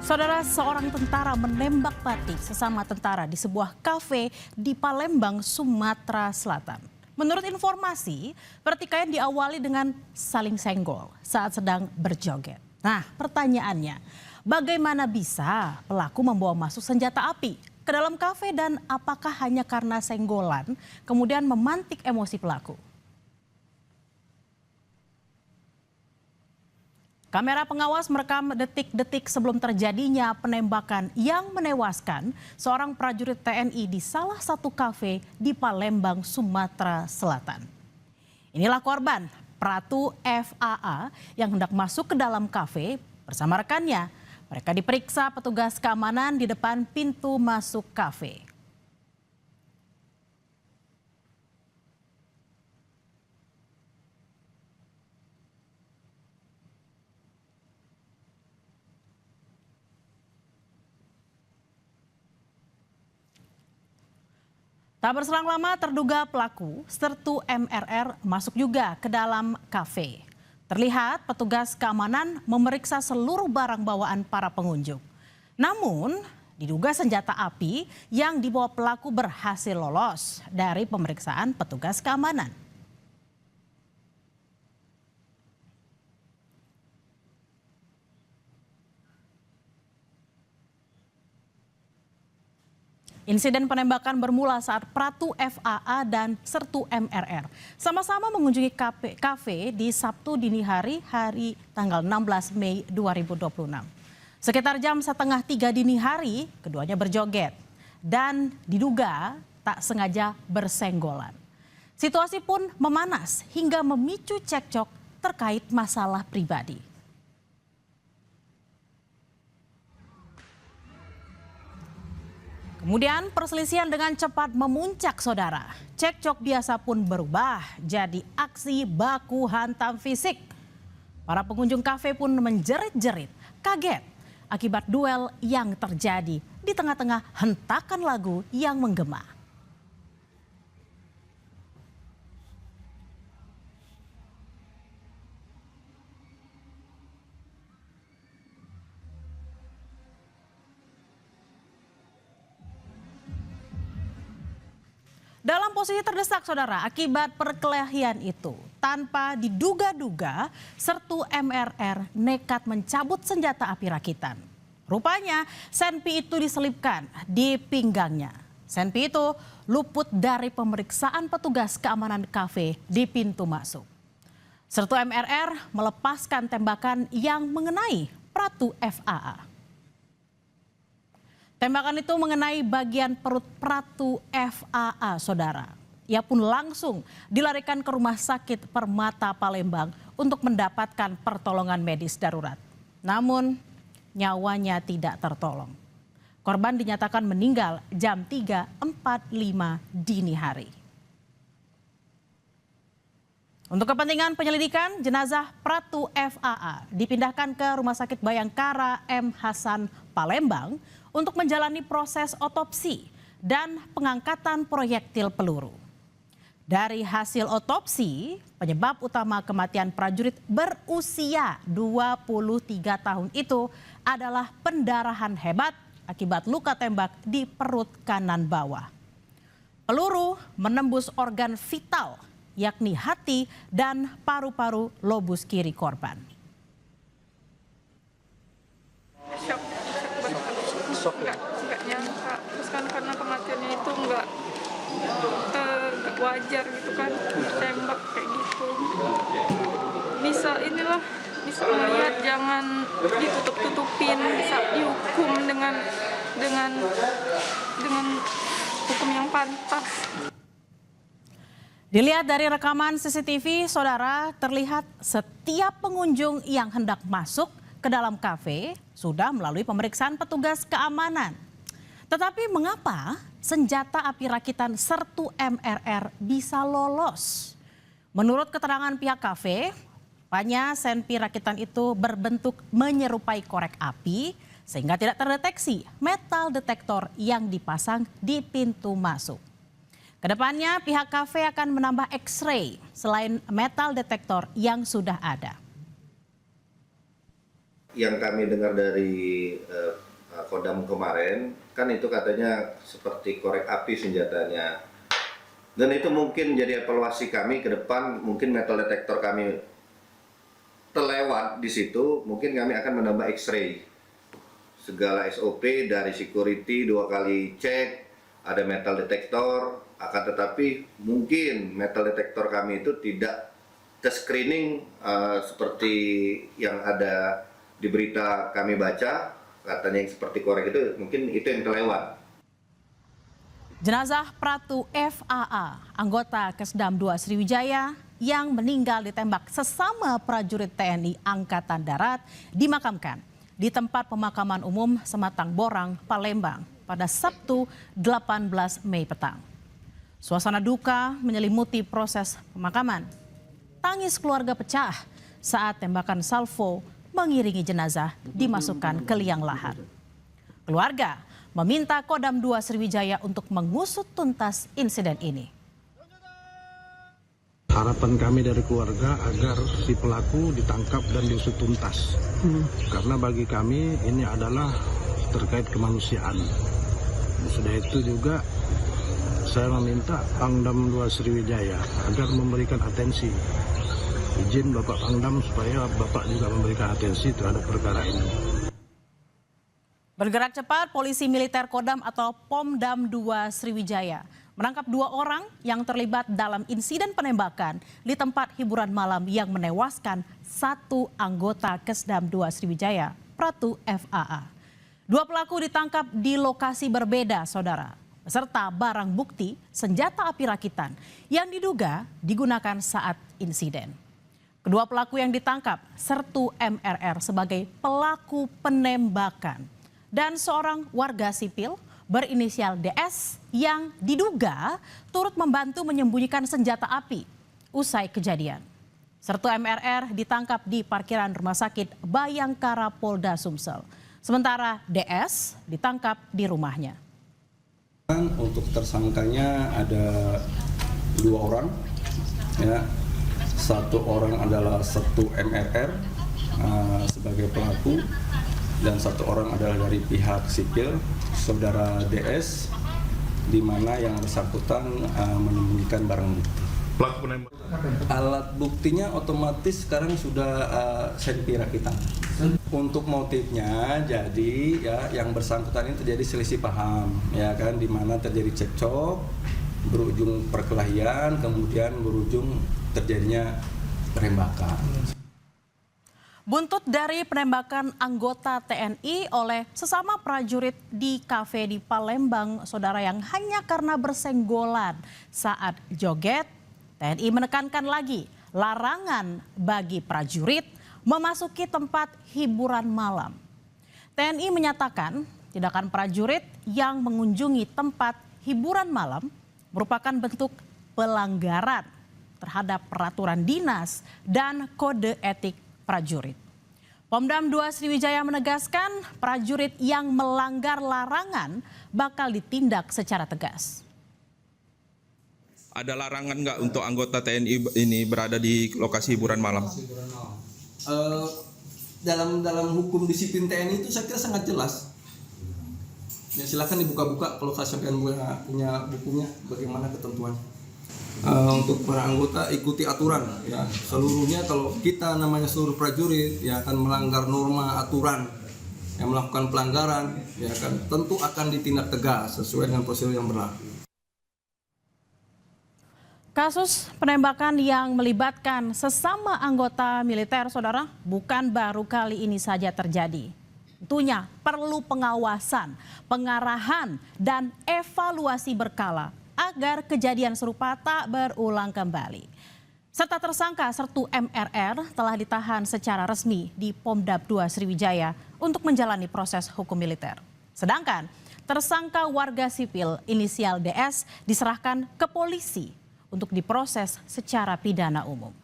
Saudara, seorang tentara menembak mati sesama tentara di sebuah kafe di Palembang, Sumatera Selatan. Menurut informasi, pertikaian diawali dengan saling senggol saat sedang berjoget. Nah, pertanyaannya, bagaimana bisa pelaku membawa masuk senjata api ke dalam kafe dan apakah hanya karena senggolan kemudian memantik emosi pelaku? Kamera pengawas merekam detik-detik sebelum terjadinya penembakan yang menewaskan seorang prajurit TNI di salah satu kafe di Palembang, Sumatera Selatan. Inilah korban, Pratu FAA yang hendak masuk ke dalam kafe bersama rekannya. Mereka diperiksa petugas keamanan di depan pintu masuk kafe. Tak berselang lama terduga pelaku Sertu MRR masuk juga ke dalam kafe. Terlihat petugas keamanan memeriksa seluruh barang bawaan para pengunjung. Namun diduga senjata api yang dibawa pelaku berhasil lolos dari pemeriksaan petugas keamanan. Insiden penembakan bermula saat Pratu FAA dan Sertu MRR sama-sama mengunjungi kafe di Sabtu dini hari tanggal 16 Mei 2026. Sekitar jam setengah 3 dini hari, keduanya berjoget dan diduga tak sengaja bersenggolan. Situasi pun memanas hingga memicu cekcok terkait masalah pribadi. Kemudian perselisihan dengan cepat memuncak, saudara. Cekcok biasa pun berubah jadi aksi baku hantam fisik. Para pengunjung kafe pun menjerit-jerit, kaget akibat duel yang terjadi di tengah-tengah hentakan lagu yang menggema. Dalam posisi terdesak, saudara, akibat perkelahian itu, tanpa diduga-duga, Sertu MRR nekat mencabut senjata api rakitan. Rupanya, senpi itu diselipkan di pinggangnya. Senpi itu luput dari pemeriksaan petugas keamanan kafe di pintu masuk. Sertu MRR melepaskan tembakan yang mengenai Pratu FAA. Tembakan itu mengenai bagian perut Pratu FAA, saudara. Ia pun langsung dilarikan ke Rumah Sakit Permata Palembang untuk mendapatkan pertolongan medis darurat. Namun nyawanya tidak tertolong. Korban dinyatakan meninggal jam 3.45 dini hari. Untuk kepentingan penyelidikan, jenazah Pratu FAA dipindahkan ke Rumah Sakit Bayangkara M. Hasan Palembang untuk menjalani proses otopsi dan pengangkatan proyektil peluru. Dari hasil otopsi, penyebab utama kematian prajurit berusia 23 tahun itu adalah pendarahan hebat akibat luka tembak di perut kanan bawah. Peluru menembus organ vital, yakni hati dan paru-paru lobus kiri korban. Nggak nyangka, terus kan karena kematiannya itu nggak wajar gitu kan, tembak kayak gitu. Bisa melihat, jangan ditutup-tutupin, bisa dihukum dengan hukum yang pantas. Dilihat dari rekaman CCTV, saudara, terlihat setiap pengunjung yang hendak masuk ke dalam kafe sudah melalui pemeriksaan petugas keamanan. Tetapi mengapa senjata api rakitan Sertu MRR bisa lolos? Menurut keterangan pihak kafe, rupanya senpi rakitan itu berbentuk menyerupai korek api sehingga tidak terdeteksi metal detektor yang dipasang di pintu masuk. Kedepannya pihak kafe akan menambah X-ray selain metal detektor yang sudah ada. Yang kami dengar dari Kodam kemarin, kan itu katanya seperti korek api senjatanya. Dan itu mungkin jadi evaluasi kami ke depan, mungkin metal detektor kami terlewat di situ, mungkin kami akan menambah X-ray. Segala SOP dari security 2 kali cek, ada metal detektor, akan tetapi mungkin metal detektor kami itu tidak ter-screening seperti yang ada di berita kami baca, katanya yang seperti korek itu, mungkin itu yang terlewat. Jenazah Pratu FAA, anggota Kesdam 2 Sriwijaya yang meninggal ditembak sesama prajurit TNI Angkatan Darat dimakamkan di tempat pemakaman umum Sematang Borang, Palembang pada Sabtu 18 Mei petang. Suasana duka menyelimuti proses pemakaman. Tangis keluarga pecah saat tembakan salvo mengiringi jenazah dimasukkan ke liang lahat. Keluarga meminta Kodam 2 Sriwijaya untuk mengusut tuntas insiden ini. Harapan kami dari keluarga agar si pelaku ditangkap dan diusut tuntas. Karena bagi kami ini adalah terkait kemanusiaan. Sudah itu juga saya meminta Pangdam 2 Sriwijaya agar memberikan atensi. Izin Bapak Pangdam supaya Bapak juga memberikan atensi terhadap perkara ini. Bergerak cepat, polisi militer Kodam atau Pomdam 2 Sriwijaya menangkap 2 orang yang terlibat dalam insiden penembakan di tempat hiburan malam yang menewaskan 1 anggota Kesdam 2 Sriwijaya, Pratu FAA. 2 pelaku ditangkap di lokasi berbeda, saudara, beserta barang bukti senjata api rakitan yang diduga digunakan saat insiden. Kedua pelaku yang ditangkap sertu MRR sebagai pelaku penembakan dan seorang warga sipil berinisial DS yang diduga turut membantu menyembunyikan senjata api usai kejadian. Sertu MRR ditangkap di parkiran Rumah Sakit Bayangkara Polda Sumsel. Sementara DS ditangkap di rumahnya. Untuk tersangkanya ada 2 orang, ya. 1 orang adalah sertu MRR sebagai pelaku, dan 1 orang adalah dari pihak sipil, saudara DS, di mana yang bersangkutan menyembunyikan barang bukti. Pelaku penembak. Alat buktinya otomatis sekarang sudah senpi rakitan. Untuk motifnya, jadi ya yang bersangkutan ini terjadi selisih paham, ya kan, di mana terjadi cekcok, berujung perkelahian, kemudian berujung terjadinya penembakan. Buntut dari penembakan anggota TNI oleh sesama prajurit di kafe di Palembang, saudara, yang hanya karena bersenggolan saat joget, TNI menekankan lagi larangan bagi prajurit memasuki tempat hiburan malam. TNI menyatakan tindakan prajurit yang mengunjungi tempat hiburan malam merupakan bentuk pelanggaran terhadap peraturan dinas dan kode etik prajurit. Pomdam 2 Sriwijaya menegaskan prajurit yang melanggar larangan bakal ditindak secara tegas. Ada larangan nggak untuk anggota TNI ini berada di lokasi hiburan malam? Dalam hukum disiplin TNI itu saya kira sangat jelas. Ya, silakan dibuka-buka kalau kalian punya bukunya bagaimana ketentuannya. Untuk para anggota ikuti aturan, ya, seluruhnya. Kalau kita namanya seluruh prajurit ya akan melanggar norma aturan, yang melakukan pelanggaran ya kan tentu akan ditindak tegas sesuai dengan prosedur yang berlaku. Kasus penembakan yang melibatkan sesama anggota militer, saudara, bukan baru kali ini saja terjadi. Tentunya perlu pengawasan, pengarahan, dan evaluasi berkala agar kejadian serupa tak berulang kembali. Serta tersangka sertu MRR telah ditahan secara resmi di Pomdam 2 Sriwijaya untuk menjalani proses hukum militer. Sedangkan tersangka warga sipil inisial DS diserahkan ke polisi untuk diproses secara pidana umum.